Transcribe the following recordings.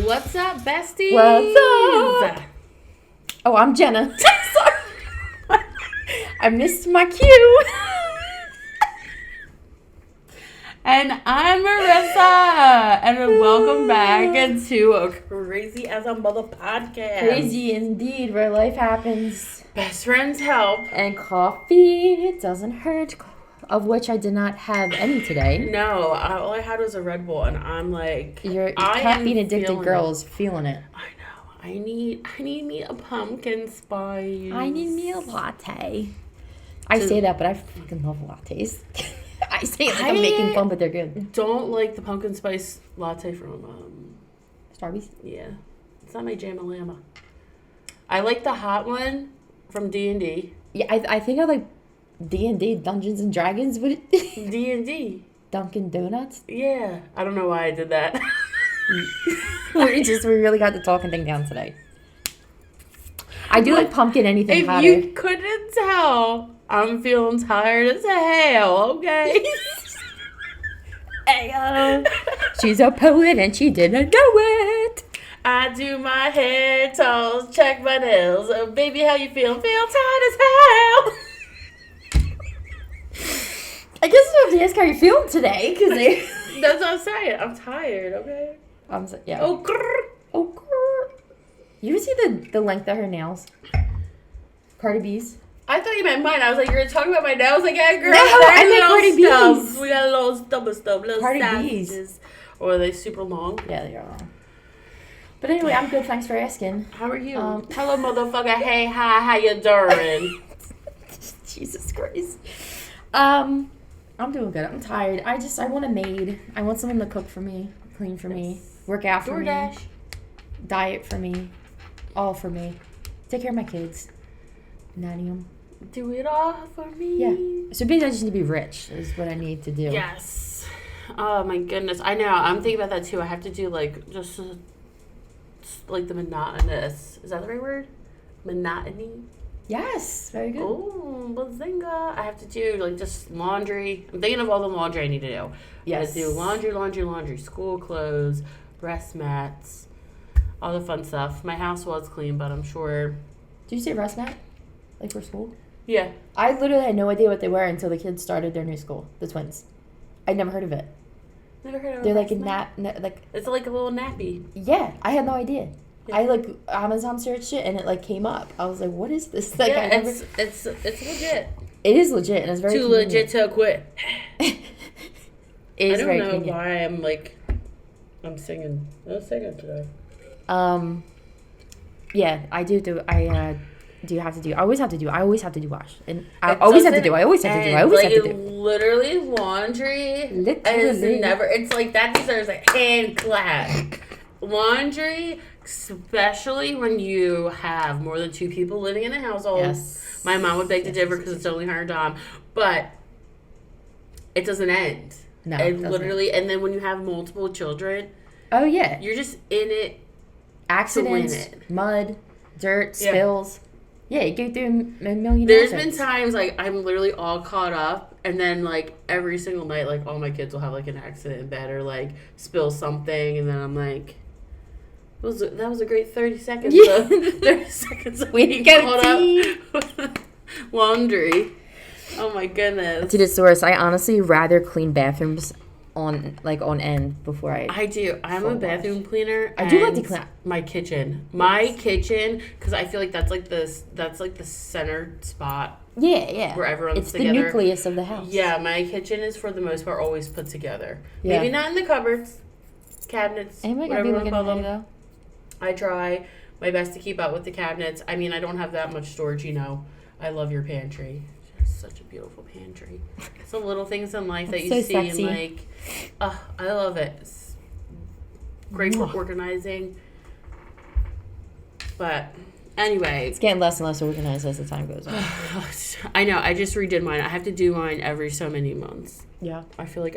What's up, besties? What's up? Oh, I'm Jenna. Sorry. I missed my cue. And I'm Marissa. And welcome back to a Crazy as a Mother podcast. Crazy indeed, where life happens. Best friends help. And coffee doesn't hurt, of which I did not have any today. No, all I had was a Red Bull, and I'm like... Your caffeine addicted girl is feeling it. I know. I need me a pumpkin spice. I need me a latte. I say that, but I fucking love lattes. I say it like I'm making fun, but they're good. Don't like the pumpkin spice latte from Starbucks? Yeah. It's not my jam-a-llama. I like the hot one from D&D. Yeah, I think I like D&D, Dungeons and Dragons. What? D&D. Dunkin' Donuts? Yeah. I don't know why I did that. we really got the talking thing down today. I do like pumpkin anything if hotter. You couldn't tell, I'm feeling tired as hell, okay? Ayo. She's a poet and she didn't know it. I do my hair, toes, check my nails. Oh, baby, how you feel? Feel tired as hell. I guess you have to ask how you're feeling today, because That's what I'm saying. I'm tired, okay? Yeah. Oh, grrr. Oh, grrr. You ever see the length of her nails? Cardi B's? I thought you meant mine. I was like, you're talking about my nails? Like, yeah, girl. No, I meant Cardi B's. We got a little stuff, little Cardi sashes. B's. Or are they super long? Yeah, they are long. But anyway, I'm good. Thanks for asking. How are you? Hello, motherfucker. Hey, hi. How you doing? Jesus Christ. I'm doing good. I'm tired. I want a maid. I want someone to cook for me, clean for me, work out for me, diet for me, all for me. Take care of my kids. Nanny them. Do it all for me. Yeah. So basically, I just need to be rich is what I need to do. Yes. Oh, my goodness. I know. I'm thinking about that, too. I have to do, just the monotonous. Is that the right word? Monotony? Yes. Very good. Oh, bazinga. I have to do, just laundry. I'm thinking of all the laundry I need to do. Yes. I have to do laundry, school clothes, breast mats, all the fun stuff. My house was clean, but I'm sure... Did you say rest mat? Like for school? Yeah. I literally had no idea what they were until the kids started their new school, the twins. I'd never heard of it. Never heard of it. They're like a like... It's like a little nappy. Yeah, I had no idea. Yeah. I Amazon searched it and it came up. I was like, "What is this?" It's legit. It is legit and it's very too legit to quit. It is very I don't know convenient. why I'm singing. I'm singing today. Yeah, I do have to do. I always have to do wash. And I always have to do. Literally laundry is never, it's like that deserves a hand clap. Laundry, especially when you have more than 2 people living in a household. Yes. My mom would beg to differ because it's only her and Dom. But it doesn't end. No, it literally, and then when you have multiple children. Oh, yeah. You're just in it. Accidents, mud, dirt, spills. Yeah, you go through a million There's outfits. been times, I'm literally all caught up, and then, every single night, all my kids will have, an accident in bed or, spill something, and then I'm like, that was a great 30 seconds. Yeah. 30 seconds of we being get caught up. Laundry. Oh, my goodness. To the source, I honestly rather clean bathrooms on end before I do. I'm a bathroom cleaner. I do like to clean my kitchen. My kitchen, because I feel like that's the center spot. Yeah. Where everyone's it's together. The nucleus of the house. Yeah, my kitchen is for the most part always put together. Yeah. Maybe not in the cupboards, cabinets, whatever you want to call them. Though. I try my best to keep up with the cabinets. I mean, I don't have that much storage, I love your pantry. It's such a beautiful pantry. It's the little things in life that you see sexy. And I love it. It's great for organizing. But anyway. It's getting less and less organized as the time goes on. I know. I just redid mine. I have to do mine every so many months. Yeah. I feel like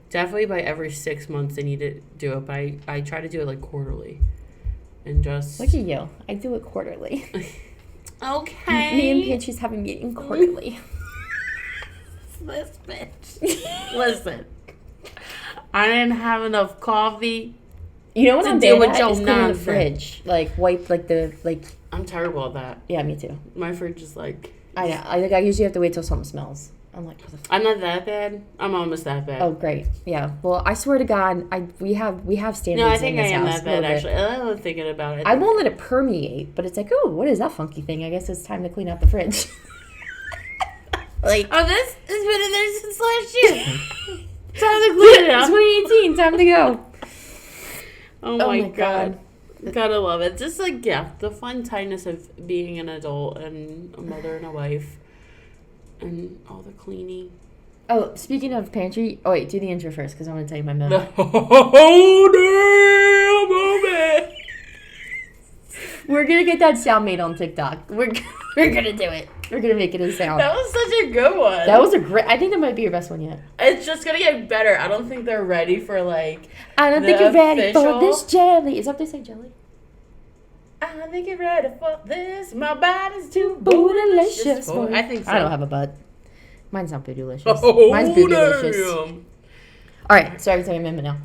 definitely by every 6 months I need to do it. But I try to do it quarterly. And just... Look at you. I do it quarterly. Okay. Me and Peachy's have a meeting quarterly. This bitch. Listen. I didn't have enough coffee You know what To I'm deal bad with at? your Is cleaning the nonsense. fridge. Like, wipe, like, the, like... I'm terrible at that. Yeah, me too. My fridge is like... I know. I usually have to wait till something smells. I'm like, what the fuck? I'm not that bad. I'm almost that bad. Oh, great. Yeah. Well, I swear to God, we have standards. No, I think in I this am house, that bad, a little actually. I'm thinking about it. I won't let it permeate, but it's like, oh, what is that funky thing? I guess it's time to clean out the fridge. Like, oh, this has been in there since last year. Time to clean it up. 2018, time to go. Oh my God. Gotta love it. Just like, yeah, the fun tightness of being an adult and a mother and a wife and all the cleaning. Oh, speaking of pantry, oh wait, do the intro first because I want to tell you my moment. Oh, damn moment. We're gonna get that sound made on TikTok. We're gonna do it. We're gonna make it a sound. That was such a good one. That was a great. I think that might be your best one yet. It's just gonna get better. I don't think they're ready for like. I don't think you're ready for this jelly. Is that what they say, jelly? I don't think you're ready for this. My body's too bootylicious. I think so. I don't have a butt. Mine's not bootylicious. Oh, Mine's bootylicious. damn. All right, so I can tell you a minute now.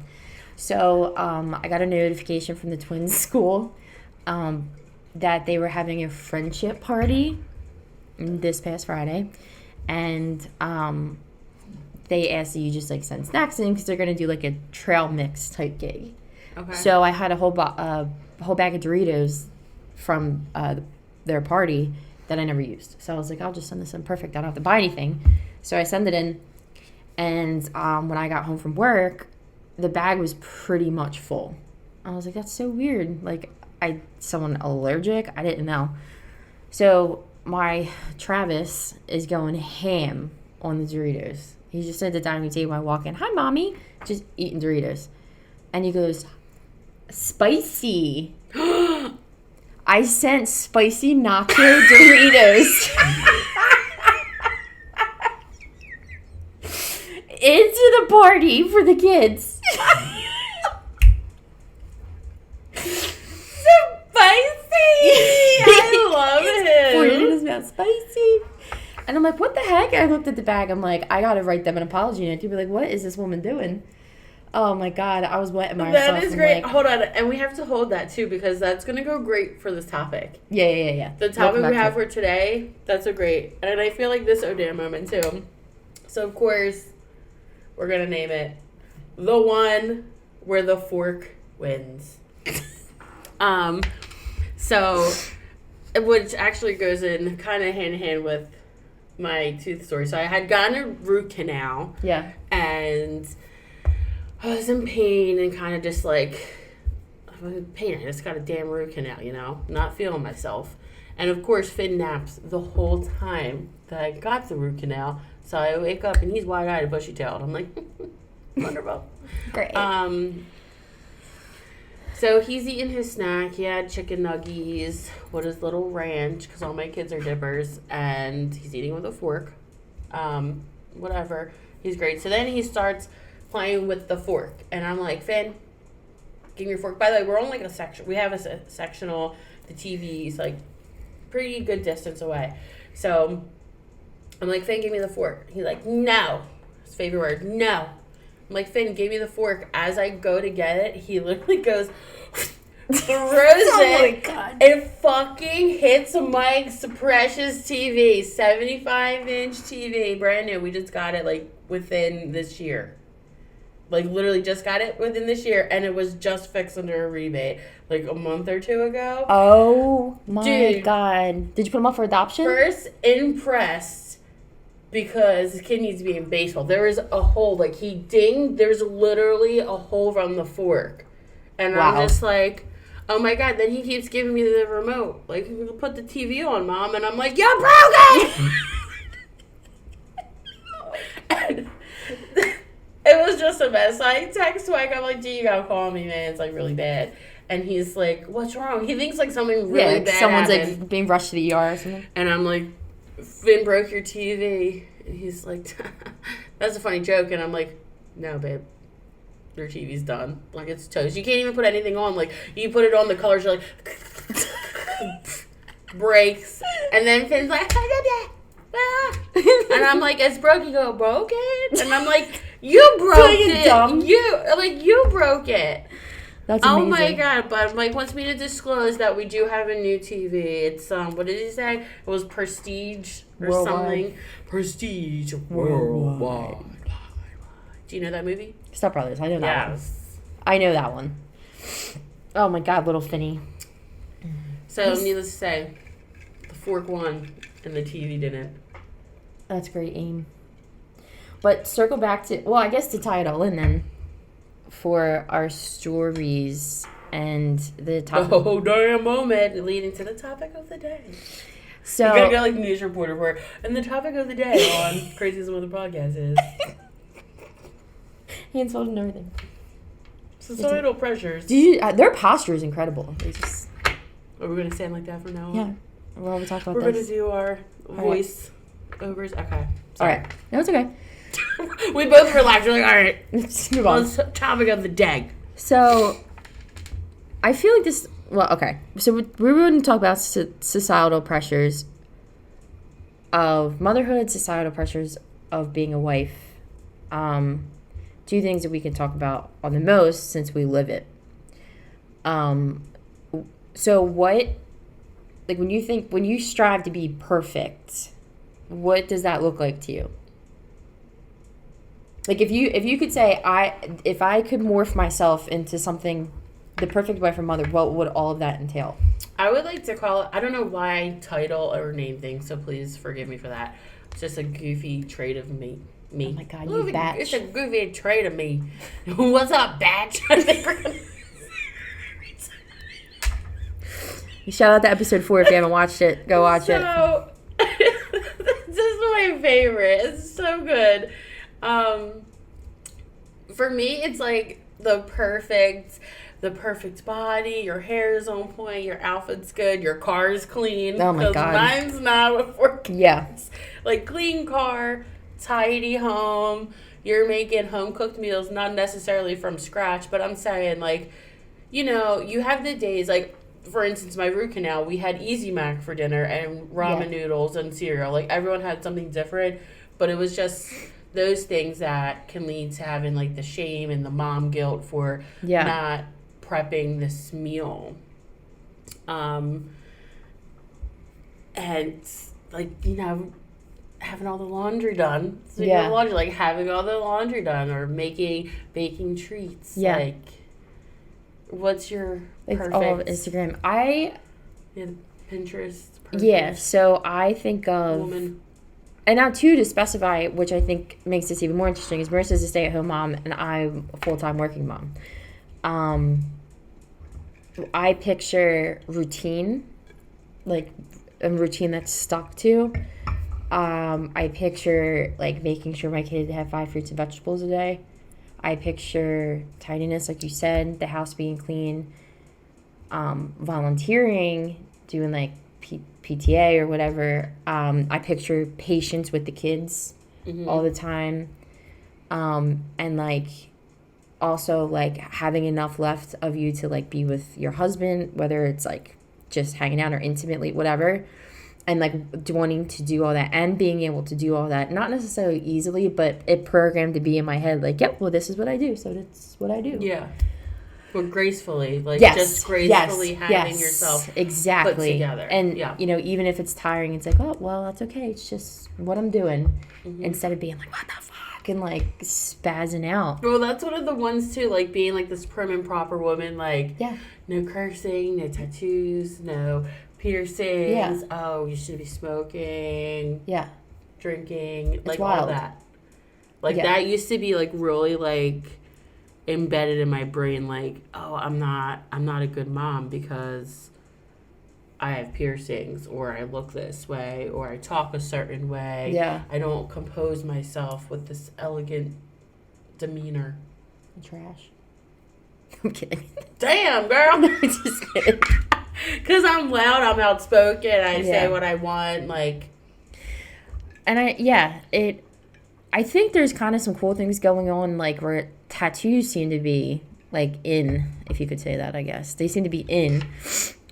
So I got a notification from the twins' school that they were having a friendship party this past Friday, and they asked that you just like send snacks in because they're gonna do like a trail mix type gig. Okay. So I had a whole bag of Doritos from their party that I never used. So I was like, I'll just send this in. Perfect. I don't have to buy anything. So I send it in, and when I got home from work, the bag was pretty much full. I was like, that's so weird. Like, someone allergic? I didn't know. So my Travis is going ham on the Doritos. He's just at the dining table. I walk in. Hi, Mommy. Just eating Doritos. And he goes, spicy. I sent spicy nacho Doritos into the party for the kids. I love it. Poured in his mouth, spicy. And I'm like, what the heck? I looked at the bag. I'm like, I gotta write them an apology. And I'd be like, what is this woman doing? Oh my God, I was wetting myself. That is great. Like, hold on, and we have to hold that too because that's gonna go great for this topic. Yeah. The topic we have for today, that's a great, and I feel like this oh damn moment too. So of course, we're gonna name it the one where the fork wins. So, which actually goes in kind of hand in hand with my tooth story. So I had gotten a root canal. Yeah. And I was in pain and kind of just like, I was in pain. I just got a damn root canal, you know, not feeling myself. And of course, Finn naps the whole time that I got the root canal. So I wake up and he's wide-eyed and bushy-tailed. I'm like, wonderful. Great. So he's eating his snack. He had chicken nuggies with his little ranch because all my kids are dippers. And he's eating with a fork. Whatever. He's great. So then he starts playing with the fork. And I'm like, Finn, give me your fork. By the way, we're on like a section. We have a sectional. The TV's like pretty good distance away. So I'm like, Finn, give me the fork. He's like, no. His favorite word, no. I'm like, Finn, give me the fork. As I go to get it, he literally goes, throws Oh my God. It fucking hits Mike's precious TV. 75-inch TV, brand new. We just got it, like, within this year. Like, literally just got it within this year, and it was just fixed under a rebate, like, a month or two ago. Oh, my God. Did you put him up for adoption? First, impressed. Because his kid needs to be in baseball. There is a hole. Like, he dinged. There's literally a hole from the fork. And wow. I'm just like, oh, my God. Then he keeps giving me the remote. Like, put the TV on, Mom. And I'm like, you broke it! And it was just a mess. So I text Mike. I'm like, gee, you got to call me, man. It's, like, really bad. And he's like, what's wrong? He thinks, like, something really bad someone's, happened. like, being rushed to the ER or something. And I'm like, Finn broke your TV. And he's like, that's a funny joke. And I'm like, no, babe. Your TV's done. Like, it's toast. You can't even put anything on. Like, you put it on, the colors are like, breaks. And then Finn's like, and I'm like, it's broke. You go, broke it? And I'm like, you broke it. Dumb. You broke it. That's amazing. Oh my god, but Mike wants me to disclose that we do have a new TV. It's what did he say? It was Prestige or Worldwide. something. Prestige Worldwide. Do you know that movie? Step Brothers. I know that one. Yes. I know that one. Oh my god, little Finny. So needless to say, the fork won and the TV didn't. That's great aim. But circle back to, well, I guess to tie it all in then, for our stories and the topic. Oh, damn moment leading to the topic of the day. So, you gotta go like news reporter for it. And the topic of the day on Crazy Mother Podcast is hands folded and everything. Societal pressures. Their posture is incredible. They just, Are we gonna stand like that from now on? yeah. We're always talking about We're this. gonna do our voice overs. Okay. All right. No, it's okay. We both relaxed. We're like, all right. Let's move on. Topic of the day. So, I feel like this. Well, okay. So we're going to talk about societal pressures of motherhood, societal pressures of being a wife. Two things that we can talk about on the most since we live it. So what, like when you strive to be perfect, what does that look like to you? Like if you could say if I could morph myself into something, the perfect wife or mother, what would all of that entail? I would like to call it, I don't know why I title or name things, so please forgive me for that. It's just a goofy trait of me. Oh my god, you batch. It's a goofy trait of me. What's up, batch? I think we're gonna... Shout out to episode 4 if you haven't watched it. Go watch it. This is my favorite. It's so good. For me, it's like the perfect body. Your hair is on point. Your outfit's good. Your car's clean. Oh my god, mine's not with 4 kids. Yeah, like clean car, tidy home. You're making home cooked meals, not necessarily from scratch, but I'm saying like, you know, you have the days like. For instance, my root canal, we had Easy Mac for dinner and ramen noodles and cereal. Like, everyone had something different, but it was just those things that can lead to having, like, the shame and the mom guilt for not prepping this meal. And, like, you know, having all the laundry done. So like, having all the laundry done or baking treats. Yeah. Like, what's your perfect... all of Instagram. Pinterest. Perfect Yeah, so I think of... woman. And now, too, to specify, which I think makes this even more interesting, is Marissa's a stay-at-home mom, and I'm a full-time working mom. I picture routine, like a routine that's stuck to. I picture, like, making sure my kids have 5 fruits and vegetables a day. I picture tidiness, like you said, the house being clean, volunteering, doing like PTA or whatever. I picture patience with the kids all the time. And like also like having enough left of you to like be with your husband, whether it's like just hanging out or intimately, whatever. And like wanting to do all that and being able to do all that, not necessarily easily, but it programmed to be in my head like, yep, well, this is what I do, so that's what I do. Yeah. But gracefully, like just gracefully having yourself exactly put together. And, you know, even if it's tiring, it's like, oh, well, that's okay. It's just what I'm doing instead of being like, what the fuck? And like spazzing out. Well, that's one of the ones too, like being like this prim and proper woman, like no cursing, no tattoos, no piercings. Oh, you shouldn't be smoking. Drinking. It's like wild. all that. Like that used to be like really like embedded in my brain, like, oh, I'm not a good mom because I have piercings or I look this way or I talk a certain way. I don't compose myself with this elegant demeanor. Trash. I'm kidding. Damn, girl. I'm just kidding. Because I'm loud, I'm outspoken, I say what I want, like. And I think there's kind of some cool things going on, like where tattoos seem to be like in, if you could say that, I guess. They seem to be in.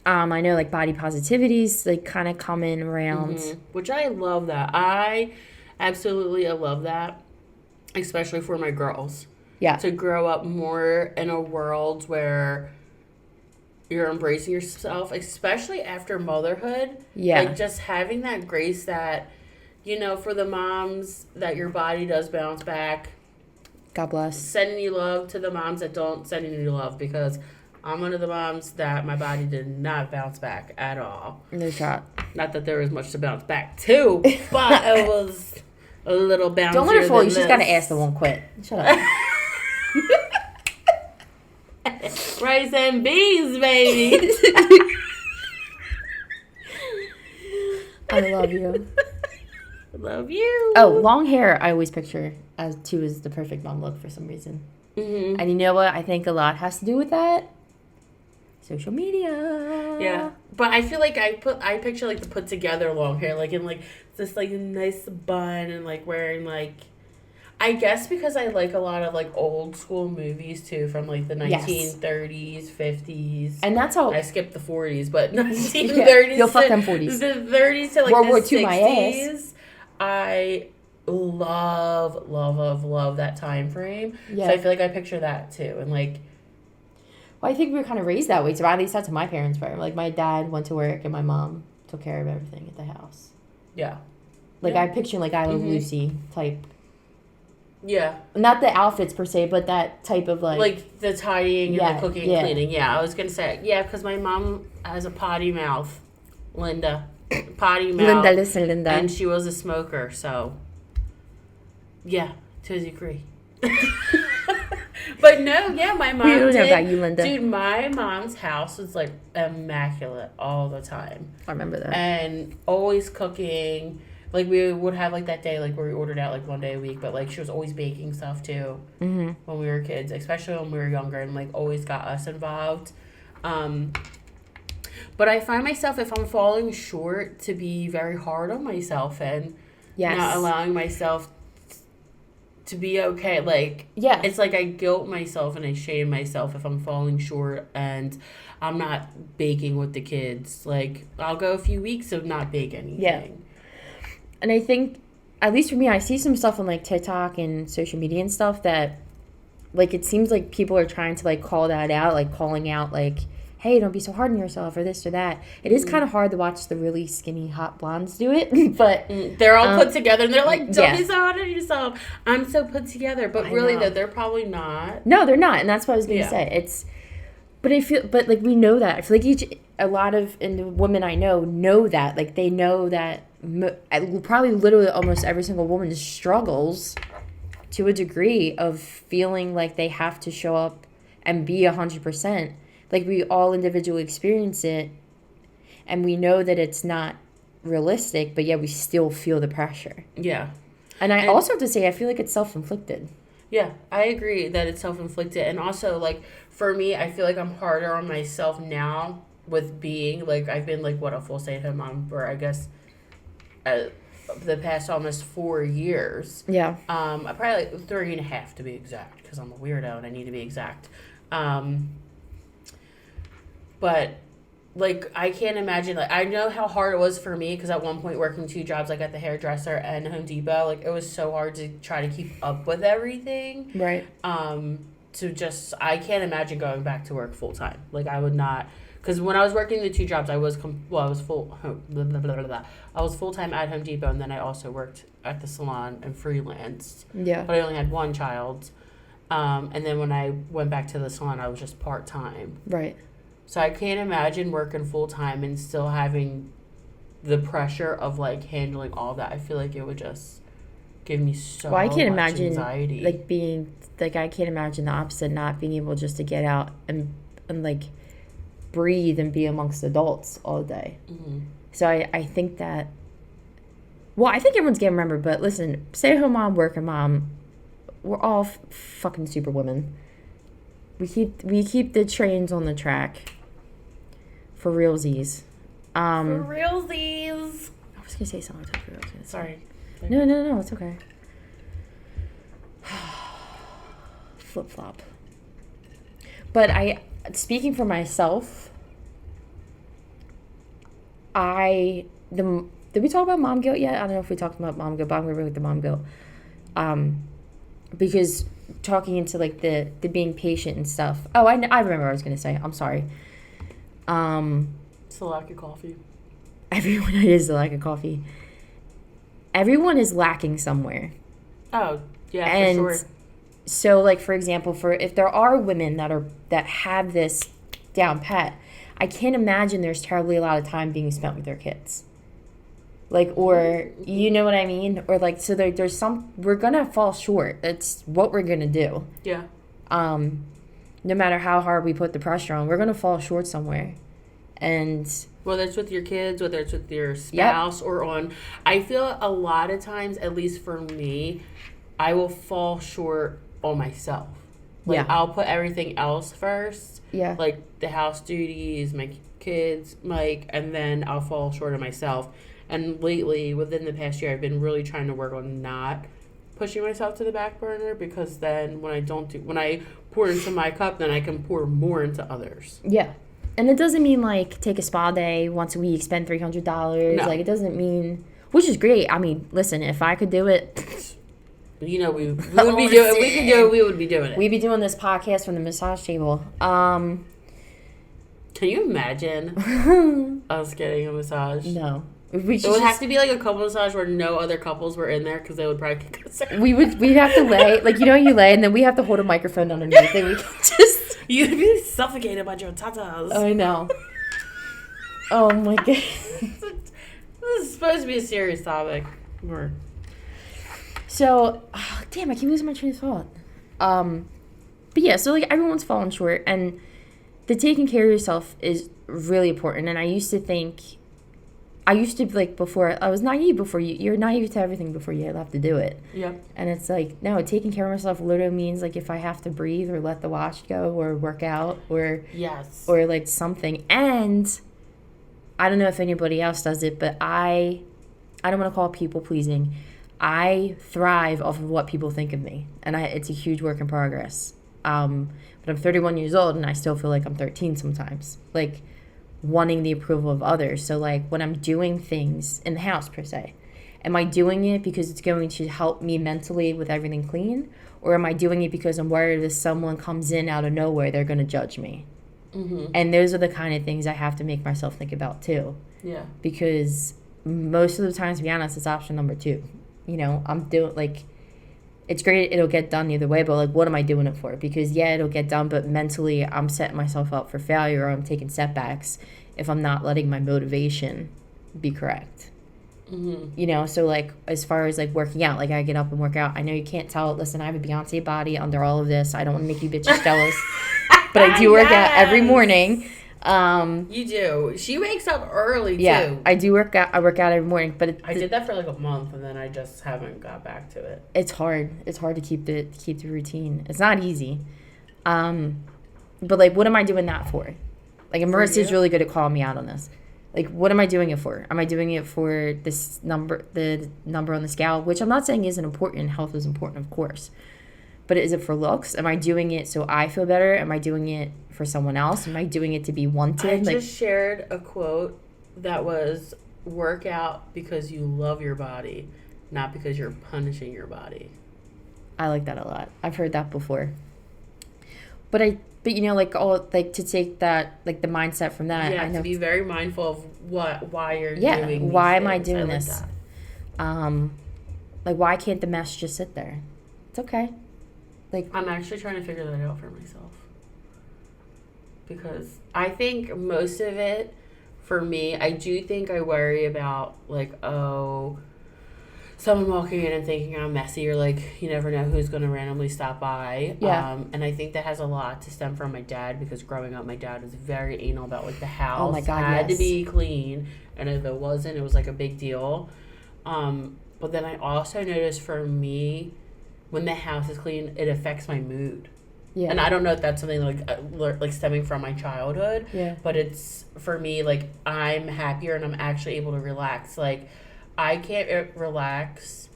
I know like body positivity's like kind of coming around. Which I love that. I absolutely love that, especially for my girls. Yeah. To grow up more in a world where you're embracing yourself, especially after motherhood. Yeah. Like, just having that grace that, you know, for the moms that your body does bounce back. God bless. Sending you love to the moms that don't sending you love, because I'm one of the moms that my body did not bounce back at all. No shot. Not that there was much to bounce back to, but it was a little bouncier. Don't let her fool you. She's She's got an ass that won't quit. Shut up. Rice and beans, baby. I love you. Love you. Oh, long hair I always picture as the perfect mom look for some reason. Mm-hmm. And you know what? I think a lot has to do with that. Social media. Yeah, but I feel like I picture like the put together long hair, like in like this like nice bun and like wearing like, I guess because I like a lot of like old school movies too, from like the 1930s, 50s. And that's how I skipped the 40s, but 1930s. You'll fuck them 40s. The 30s to like World War the II, 60s. my ass. I love that time frame. Yeah. So I feel like I picture that too, and like. Well, I think we were kind of raised that way. So at least that's what my parents were. Like, my dad went to work and my mom took care of everything at the house. Yeah. Like, Yeah. I picture, like, I Love Lucy type. Yeah. Not the outfits, per se, but that type of, like... Like, the tidying and the cooking and cleaning. Yeah, I was going to say, yeah, because my mom has a potty mouth. Linda. Potty mouth. Linda, listen, Linda. And she was a smoker, so... Yeah, to a degree. But no, yeah, my mom We don't know did. about you, Linda. Dude, my mom's house was like immaculate all the time. I remember that. And always cooking. Like, we would have like that day like where we ordered out like one day a week, but like she was always baking stuff too. Mm-hmm. When we were kids, especially when we were younger, and like always got us involved. But I find myself, if I'm falling short, to be very hard on myself and not allowing myself to be okay. Like, yeah, it's like I guilt myself and I shame myself if I'm falling short and I'm not baking with the kids. Like, I'll go a few weeks of not bake anything. Yeah. And I think, at least for me, I see some stuff on like TikTok and social media and stuff that, like, it seems like people are trying to like call that out, like calling out like, hey, don't be so hard on yourself or this or that. It is kind of hard to watch the really skinny hot blondes do it, but they're all put together and they're like, don't yeah. be so hard on yourself. I'm so put together. But really, though, they're probably not. No, they're not. And that's what I was going to say. It's, but I feel, but like we know that. I feel like a lot of and the women I know that. Like they know that probably literally almost every single woman struggles to a degree of feeling like they have to show up and be 100%. Like, we all individually experience it, and we know that it's not realistic, but yet we still feel the pressure. Yeah. And I also have to say, I feel like it's self-inflicted. Yeah, I agree that it's self-inflicted. And also, like, for me, I feel like I'm harder on myself now with being, like, I've been, like, a full stay-at-home mom for, I guess, the past almost 4 years. Yeah. Probably, like, 3.5 to be exact, because I'm a weirdo and I need to be exact. But, like, I can't imagine, like, I know how hard it was for me, because at one point working 2 jobs, like, at the hairdresser and Home Depot, like, it was so hard to try to keep up with everything. Right. I can't imagine going back to work full-time. Like, I would not, because when I was working the 2 jobs, I was full-time at Home Depot, and then I also worked at the salon and freelanced. Yeah. But I only had 1 child. And then when I went back to the salon, I was just part-time. Right. So I can't imagine working full-time and still having the pressure of, like, handling all that. I feel like it would just give me so much anxiety. Well, I can't imagine, like, being, like, I can't imagine the opposite, not being able just to get out and like, breathe and be amongst adults all day. Mm-hmm. So I think that, well, I think everyone's getting remembered, but listen, stay-at-home mom, working mom, we're all fucking super women. We keep the trains on the track. For realsies. For realsies. I was gonna say something. Sorry. No, it's okay. Flip flop. But speaking for myself, did we talk about mom guilt yet? I don't know if we talked about mom guilt, but I'm gonna bring up the mom guilt. Because talking into like the being patient and stuff. Oh, I remember what I was gonna say. I'm sorry. It's the lack of coffee. Everyone, it is the lack of coffee. Everyone is lacking somewhere. Oh, yeah, and for sure. So, like, for example, if there are women that have this down pat, I can't imagine there's terribly a lot of time being spent with their kids. Like, or, you know what I mean? Or, like, so there's we're going to fall short. That's what we're going to do. Yeah. No matter how hard we put the pressure on, we're going to fall short somewhere. And whether it's with your kids, whether it's with your spouse, or I feel a lot of times, at least for me, I will fall short on myself. Like, I'll put everything else first. Yeah. Like, the house duties, my kids, and then I'll fall short of myself. And lately, within the past year, I've been really trying to work on not pushing myself to the back burner, because then when I pour into my cup, then I can pour more into others. Yeah. And it doesn't mean, like, take a spa day once a week, spend $300. No. Like, it doesn't mean, which is great. I mean, listen, if I could do it, we would be doing. We could do it. We would be doing it. We'd be doing this podcast from the massage table. Can you imagine us getting a massage? No. It would have to be like a couple massage where no other couples were in there, because they would probably kick us out. We'd have to lay, like, you know, you lay, and then we have to hold a microphone underneath it. We can just. You'd be suffocated by your tatas. Oh, I know. Oh my god. This is supposed to be a serious topic. So, damn, I keep losing my train of thought. But yeah, so like everyone's falling short, and the taking care of yourself is really important. And I used to like, before, I was naive before you're naive to everything before you have to do it. Yep. And it's like, no, taking care of myself literally means, like, if I have to breathe or let the wash go or work out or like something. And I don't know if anybody else does it, but I don't want to call it people pleasing. I thrive off of what people think of me, and it's a huge work in progress. But I'm 31 years old, and I still feel like I'm 13 sometimes. Like, wanting the approval of others. So, like, when I'm doing things in the house, per se, am I doing it because it's going to help me mentally with everything clean? Or am I doing it because I'm worried if someone comes in out of nowhere, they're going to judge me? Mm-hmm. And those are the kind of things I have to make myself think about, too. Yeah. Because most of the time, to be honest, it's option number 2. You know, I'm doing, like, it's great, it'll get done either way, but, like, what am I doing it for? Because, yeah, it'll get done, but mentally I'm setting myself up for failure, or I'm taking setbacks if I'm not letting my motivation be correct. Mm-hmm. You know, so, like, as far as, like, working out, like, I get up and work out. I know you can't tell. Listen, I have a Beyonce body under all of this. I don't want to make you bitches jealous. But I do work out every morning. You do. She wakes up early, too. Yeah, I do work out. I work out every morning. But I did that for, like, a month, and then I just haven't got back to it. It's hard. It's hard to keep the routine. It's not easy. But, like, what am I doing that for? Like, and Marissa's really good at calling me out on this. Like, what am I doing it for? Am I doing it for this number, the number on the scale? Which I'm not saying isn't important. Health is important, of course. But is it for looks? Am I doing it so I feel better? Am I doing it for someone else? Am I doing it to be wanted? I just shared a quote that was, work out because you love your body, not because you're punishing your body. I like that a lot. I've heard that before. But you know, like, all, like, to take that, like, the mindset from that. Yeah, I know, to be very mindful of why you're doing these why am things. I doing this? Like, why can't the mess just sit there? It's okay. Like, I'm actually trying to figure that out for myself. Because I think most of it, for me, I do think I worry about, like, someone walking in and thinking I'm messy, or, like, you never know who's going to randomly stop by. Yeah. And I think that has a lot to stem from my dad, because growing up, my dad was very anal about, like, the house. Oh my God, had to be clean, and if it wasn't, it was, like, a big deal. But then I also noticed, for me, when the house is clean, it affects my mood. Yeah. And I don't know if that's something like stemming from my childhood. Yeah. But it's, for me, like, I'm happier and I'm actually able to relax. Like, I can't relax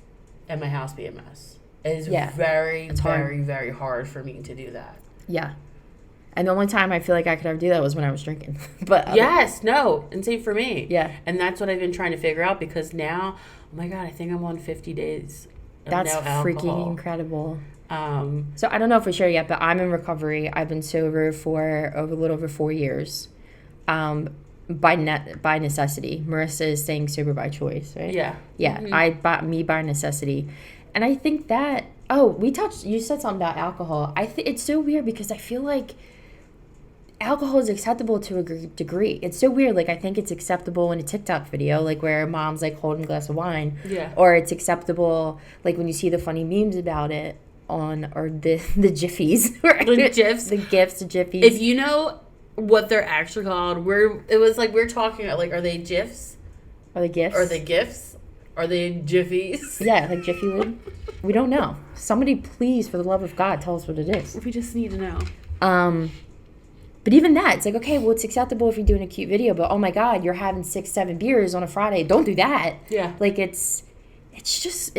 and my house be a mess. It is very, very, very hard for me to do that. Yeah. And the only time I feel like I could ever do that was when I was drinking. But and same for me. Yeah. And that's what I've been trying to figure out, because now, oh my God, I think I'm on 50 days. That's freaking incredible. So I don't know if we share yet, but I'm in recovery. I've been sober for a little over 4 years, by necessity. Marissa is staying sober by choice, right? Yeah. Yeah, by necessity, and I think that. Oh, you said something about alcohol. It's so weird because I feel like alcohol is acceptable to a degree. It's so weird. Like, I think it's acceptable in a TikTok video, like where mom's like holding a glass of wine. Yeah. Or it's acceptable, like when you see the funny memes about it or the jiffies. The GIFs. The GIFs, the jiffies. If you know what they're actually called, we're talking about, like, are they GIFs? Are they GIFs? Are they GIFs? Are they jiffies? Yeah, like Jiffy Lube. We don't know. Somebody, please, for the love of God, tell us what it is. We just need to know. But even that, it's like, okay, well, it's acceptable if you're doing a cute video, but oh my God, you're having 6-7 beers on a Friday. Don't do that. Yeah. Like, it's just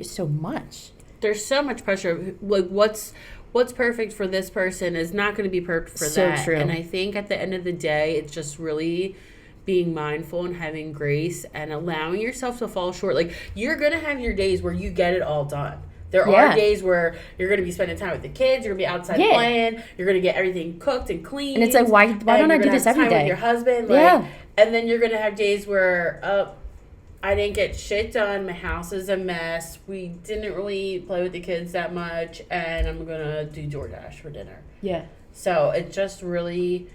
so much. There's so much pressure. Like, what's perfect for this person is not going to be perfect for So that. true. And I think at the end of the day, it's just really being mindful and having grace and allowing yourself to fall short. Like, you're going to have your days where you get it all done. There are days where you're going to be spending time with the kids. You're going to be outside playing. You're going to get everything cooked and clean. And it's like, why don't I do this every day? With your husband. Like, and then you're going to have days where, I didn't get shit done. My house is a mess. We didn't really play with the kids that much. And I'm going to do DoorDash for dinner. Yeah. So it's just really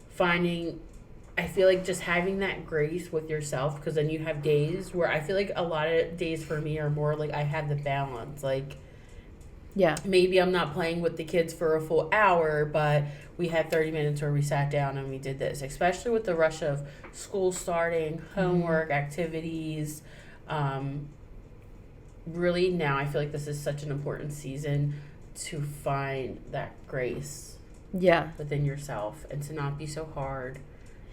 finding... I feel like just having that grace with yourself, because then you have days where I feel like a lot of days for me are more like I have the balance. Like, yeah, maybe I'm not playing with the kids for a full hour, but we had 30 minutes where we sat down and we did this, especially with the rush of school starting, homework, activities. Really now I feel like this is such an important season to find that grace within yourself and to not be so hard.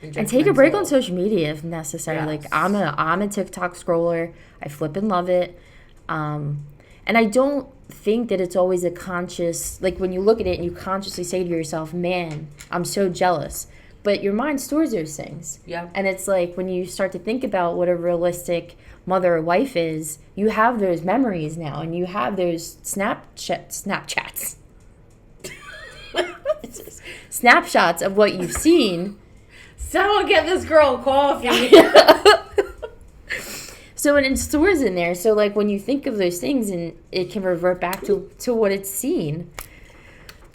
And take a break on social media if necessary. Yes. Like, I'm a TikTok scroller. I flip and love it. And I don't think that it's always a conscious, like when you look at it and you consciously say to yourself, man, I'm so jealous. But your mind stores those things. Yeah. And it's like when you start to think about what a realistic mother or wife is, you have those memories now and you have those Snapchats. Snapshots of what you've seen. Someone get this girl coffee. So it stores in there. So like when you think of those things, and it can revert back to what it's seen.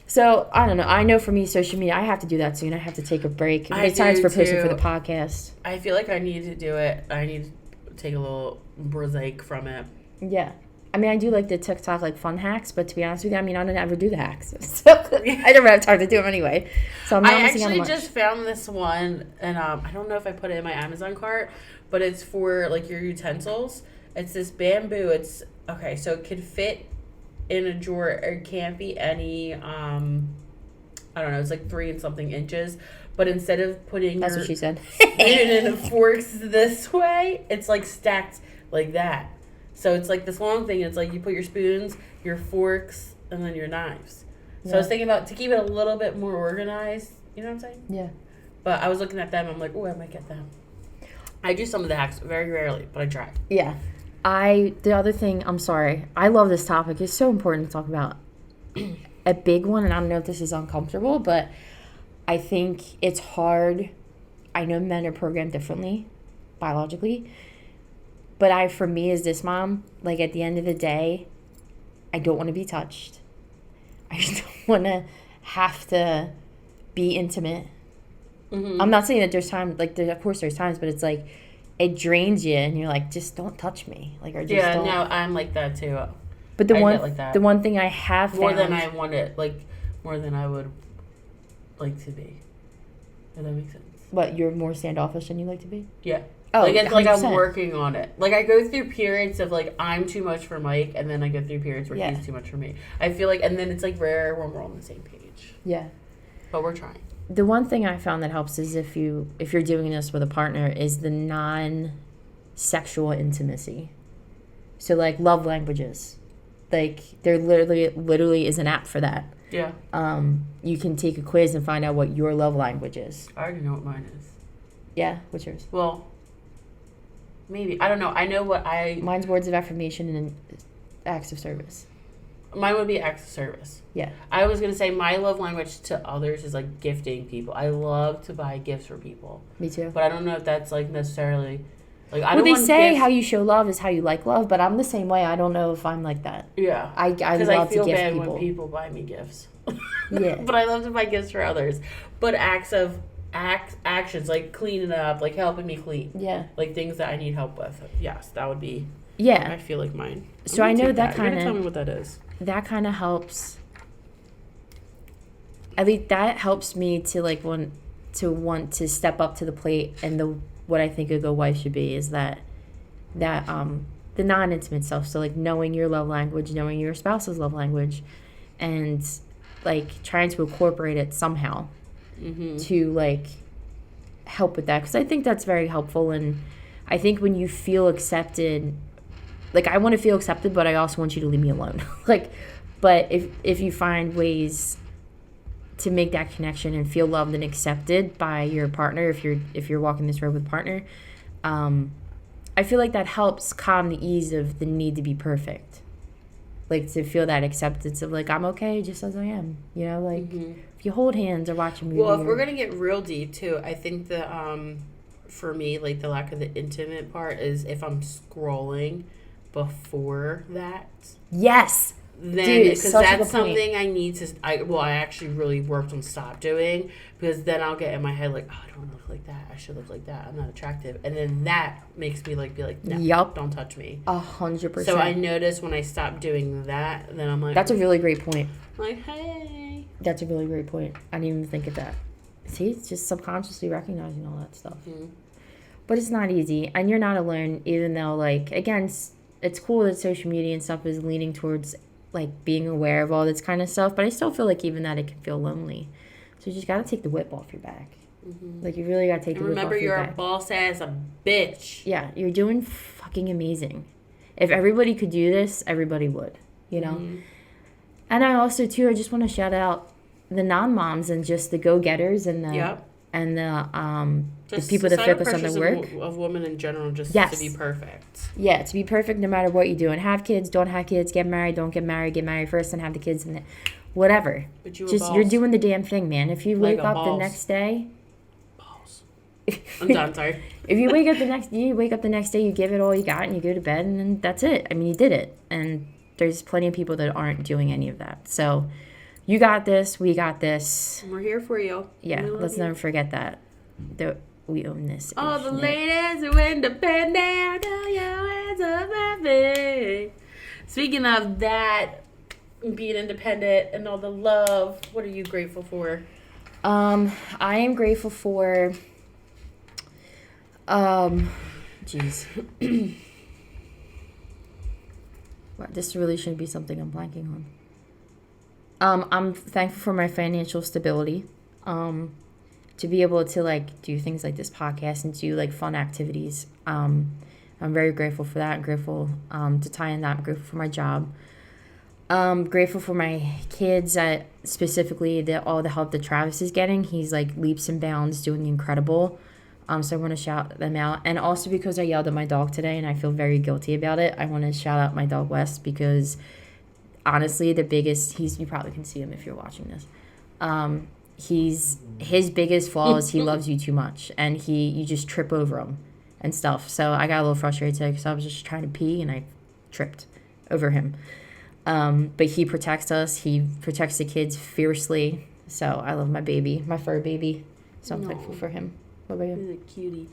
So I don't know. I know for me, social media, I have to do that soon. I have to take a break. Besides for posting for the podcast. I feel like I need to do it. I need to take a little break from it. Yeah. I mean, I do like the TikTok like fun hacks, but to be honest with you, I mean, I don't ever do the hacks. So I never have time to do them anyway. So I'm not missing out on much. I actually just found this one, and I don't know if I put it in my Amazon cart, but it's for like your utensils. It's this bamboo. It's okay, so it could fit in a drawer. It can't be any. I don't know. It's like 3 and something inches. But instead of putting that's what she said. spoon and forks this way, it's like stacked like that. So it's like this long thing. It's like you put your spoons, your forks, and then your knives. So I was thinking about to keep it a little bit more organized. You know what I'm saying? Yeah. But I was looking at them. I'm like, oh, I might get them. I do some of the hacks very rarely, but I try. Yeah. The other thing, I'm sorry. I love this topic. It's so important to talk about. A big one, and I don't know if this is uncomfortable, but I think it's hard. I know men are programmed differently, biologically. But for me as this mom, like at the end of the day, I don't want to be touched. I don't want to have to be intimate. Mm-hmm. I'm not saying that there's time, like of course there's times, but it's like it drains you, and you're like, just don't touch me, like or just don't. No, I'm like that too. But the one thing I have found, more than I want it, like more than I would like to be. Does that make sense? What, you're more standoffish than you like to be? Yeah. Oh, like it's 100%. Like I'm working on it. Like I go through periods of like I'm too much for Mike, and then I go through periods where he's too much for me. I feel like, and then it's like rare when we're on the same page. Yeah. But we're trying. The one thing I found that helps is if you're doing this with a partner is the non-sexual intimacy. So like love languages, like there literally is an app for that. Yeah. You can take a quiz and find out what your love language is. I already know what mine is. Yeah, what's yours? Well, maybe. I don't know. I know what Mine's words of affirmation and acts of service. Mine would be acts of service. Yeah. I was gonna say my love language to others is like gifting people. I love to buy gifts for people. Me too. But I don't know if that's like necessarily like I Well, don't they want say gifts. how you show love is how you like love, but I'm the same way. I don't know if I'm like that. Yeah. I Because love I feel to gift bad people. when people buy me gifts. Yeah. But I love to buy gifts for others. But actions like cleaning up, like helping me clean. Yeah. Like things that I need help with. Yes, that would be. Yeah. I feel like mine. So I know that You're kind gonna tell me of what that is. helps. At least that helps me to like want to step up to the plate, and what I think a good wife should be is that the non-intimate stuff. So like knowing your love language, knowing your spouse's love language, and like trying to incorporate it somehow to like help with that, because I think that's very helpful. And I think when you feel accepted, like I want to feel accepted, but I also want you to leave me alone. Like, but if you find ways to make that connection and feel loved and accepted by your partner, if you're walking this road with a partner, I feel like that helps calm the ease of the need to be perfect. Like to feel that acceptance of like, I'm okay just as I am, you know, like if you hold hands or watch a movie. Well, if we're gonna get real deep too, I think the for me, like the lack of the intimate part is if I'm scrolling before that. Yes. Then because such a good that's point. something I need to. I actually really worked on stop doing, because then I'll get in my head like, oh, I don't look like that. I should look like that. I'm not attractive, and then that makes me like be like, no, Yup. don't touch me. 100%. So I notice when I stop doing that, then I'm like, That's a really great point. like, hey. That's a really great point. I didn't even think of that. See, it's just subconsciously recognizing all that stuff. Mm-hmm. But it's not easy, and you're not alone. Even though, like, again, it's cool that social media and stuff is leaning towards like being aware of all this kind of stuff, but I still feel like even that it can feel lonely. So you just got to take the whip off your back. Like you really got to take the whip off your back. Remember, you're a boss ass a bitch. Yeah, you're doing fucking amazing. If everybody could do this, everybody would, you know? And I also, too, I just want to shout out the non-moms and just the go-getters and the people that focus on their work. Of women in general, just Yes. to be perfect. Yeah, to be perfect no matter what you do. And have kids, don't have kids, get married, don't get married first and have the kids, and whatever. But you Just, you're doing the damn thing, man. If you Like wake a up the boss. next day... I'm done, sorry. If you wake up the next day, you give it all you got, and you go to bed, and then that's it. I mean, you did it. And there's plenty of people that aren't doing any of that. So you got this. We got this. We're here for you. Yeah, We love let's you. never forget that. We own this. All the internet. ladies who independent, do your hands up at me. Speaking of that, being independent and all the love, what are you grateful for? I am grateful for... Jeez. Wow, this really shouldn't be something I'm blanking on. I'm thankful for my financial stability. To be able to like do things like this podcast and do like fun activities. I'm very grateful for that. I'm grateful to tie in that. I'm grateful for my job. Grateful for my kids, specifically all the help that Travis is getting. He's like leaps and bounds doing incredible. So I want to shout them out. And also because I yelled at my dog today and I feel very guilty about it, I want to shout out my dog West, because honestly, you probably can see him if you're watching this. His biggest flaw is he loves you too much, and you just trip over him and stuff. So I got a little frustrated today because I was just trying to pee and I tripped over him. But he protects us. He protects the kids fiercely. So I love my baby, my fur baby. So I'm thankful for him. What about you? He's a cutie.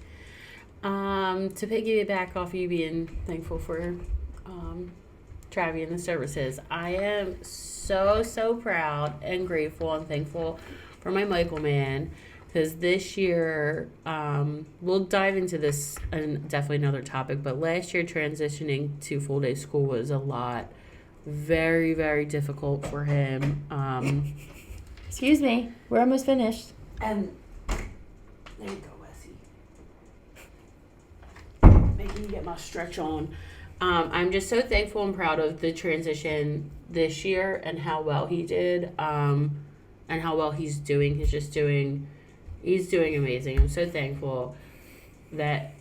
To piggyback off you being thankful for Travi and the services, I am so proud and grateful and thankful for my Michael man, because this year, we'll dive into this and definitely another topic, but last year transitioning to full day school was a lot, very, very difficult for him. Excuse me, we're almost finished. And there you go, Wesley. Making me get my stretch on. I'm just so thankful and proud of the transition this year and how well he did, and how well he's doing. He's doing amazing. I'm so thankful that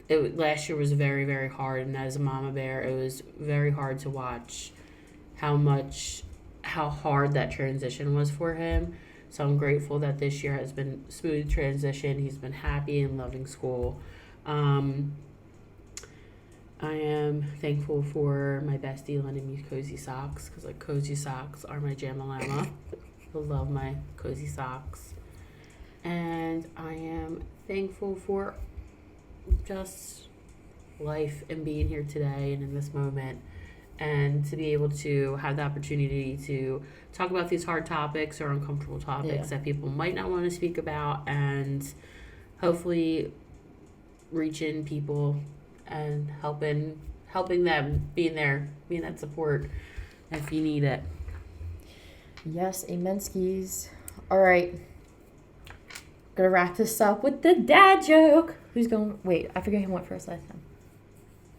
last year was very, very hard, and as a mama bear, it was very hard to watch how hard that transition was for him. So I'm grateful that this year has been smooth transition. He's been happy and loving school. I am thankful for my bestie lending me cozy socks, because like cozy socks are my jam-a-lama. I love my cozy socks. And I am thankful for just life and being here today and in this moment, and to be able to have the opportunity to talk about these hard topics or uncomfortable topics that people might not want to speak about, and hopefully reaching people and helping them, being that support if you need it. Yes, amen skis. All right. Gonna wrap this up with the dad joke. Who's going? Wait, I forget who went first last time.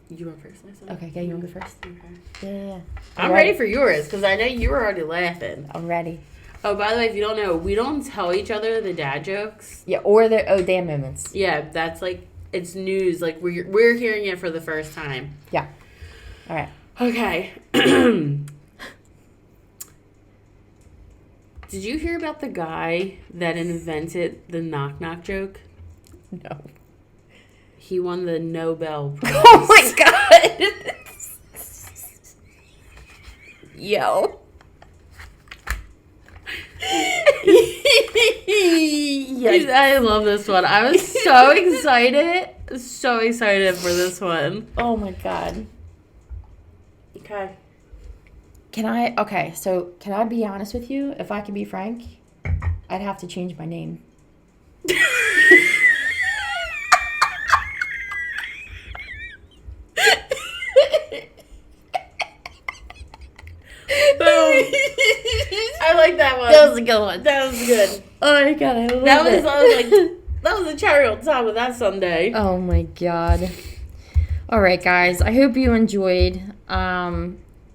You went first last time? Okay, yeah, you want to go first? Okay. Yeah. I'm ready for yours, because I know you were already laughing. I'm ready. Oh, by the way, if you don't know, we don't tell each other the dad jokes. Yeah, or the oh damn moments. Yeah, that's like, it's news. Like, we're hearing it for the first time. Yeah. All right. Okay. Did you hear about the guy that invented the knock-knock joke? No. He won the Nobel Prize. Oh my god. Yo. Yes. I love this one. I was so excited. So excited for this one. Oh my god. Okay. Can I be honest with you? If I can be frank, I'd have to change my name. Boom. I like that one. That was a good one. That was good. Oh my god, I love That was a cherry on top of that sundae. Oh my god. All right, guys. I hope you enjoyed.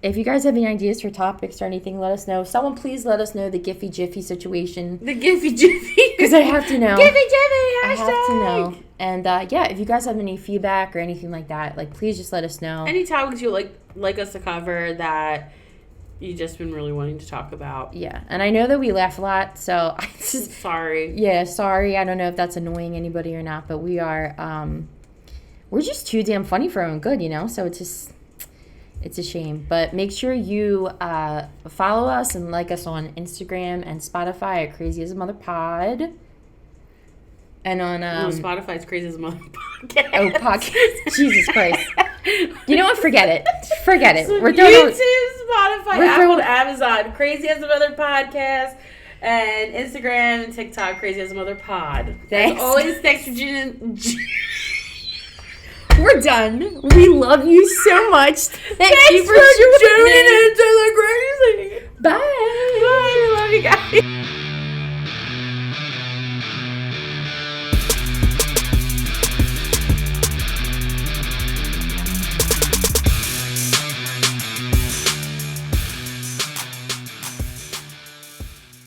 If you guys have any ideas for topics or anything, let us know. Someone please let us know the Giphy Jiffy situation. The Giphy Jiffy. Because I have to know. Giphy Jiffy, hashtag. I have to know. And yeah, if you guys have any feedback or anything like that, like please just let us know. Any topics you like us to cover that you just been really wanting to talk about. Yeah, and I know that we laugh a lot, so I just sorry. Yeah, sorry. I don't know if that's annoying anybody or not, but we are we're just too damn funny for our own good, you know? So it's a shame. But make sure you follow us and like us on Instagram and Spotify at Crazy as a Mother Pod. And on no, Spotify's Crazy as a Mother Podcast. Oh, podcast. Jesus Christ. You know what? Forget it. Forget it. So We're throwing YouTube, Spotify, Apple, Amazon, Crazy as a Mother Podcast, and Instagram and TikTok, Crazy as a Mother Pod. Thanks. As always, thanks for tuning. We're done. We love you so much. Thanks you for tuning into the Crazy. Bye. Bye. I love you guys.